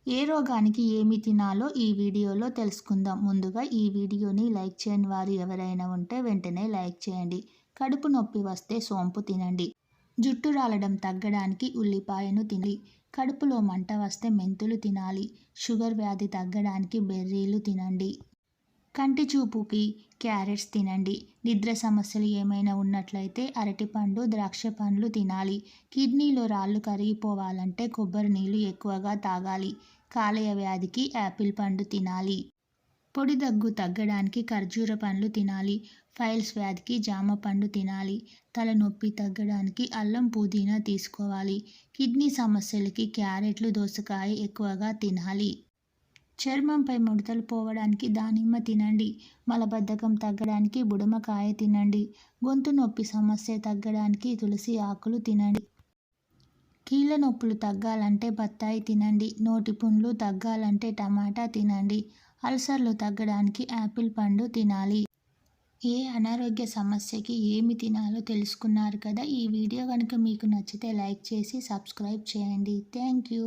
ఏ రోగానికి ఏమి తినాలో ఈ వీడియోలో తెలుసుకుందాం. ముందుగా ఈ వీడియోని లైక్ చేయని వారు ఎవరైనా ఉంటే వెంటనే లైక్ చేయండి. కడుపు నొప్పి వస్తే సోంపు తినండి. జుట్టు రాలడం తగ్గడానికి ఉల్లిపాయను తినాలి. కడుపులో మంట వస్తే మెంతులు తినాలి. షుగర్ వ్యాధి తగ్గడానికి బెర్రీలు తినండి. కంటి చూపుకి క్యారెట్స్ తినండి. నిద్ర సమస్యలు ఏమైనా ఉన్నట్లయితే అరటిపండు, ద్రాక్ష పండ్లు తినాలి. కిడ్నీలో రాళ్ళు కరిగిపోవాలంటే కొబ్బరి నీళ్ళు ఎక్కువగా తాగాలి. కాలేయ వ్యాధికి యాపిల్ పండు తినాలి. పొడి దగ్గు తగ్గడానికి ఖర్జూర పండ్లు తినాలి. ఫైల్స్ వ్యాధికి జామ పండు తినాలి. తలనొప్పి తగ్గడానికి అల్లం పుదీనా తీసుకోవాలి. కిడ్నీ సమస్యలకి క్యారెట్లు, దోసకాయ ఎక్కువగా తినాలి. చర్మంపై ముడతలు పోవడానికి దానిమ్మ తినండి. మలబద్ధకం తగ్గడానికి బుడమకాయ తినండి. గొంతు నొప్పి సమస్య తగ్గడానికి తులసి ఆకులు తినండి. కీళ్ళ నొప్పులు తగ్గాలంటే బత్తాయి తినండి. నోటి పుండ్లు తగ్గాలంటే టమాటా తినండి. అల్సర్లు తగ్గడానికి యాపిల్ పండు తినాలి. ఏ అనారోగ్య సమస్యకి ఏమి తినాలో తెలుసుకున్నారు కదా. ఈ వీడియో కనుక మీకు నచ్చితే లైక్ చేసి సబ్స్క్రైబ్ చేయండి. Thank you.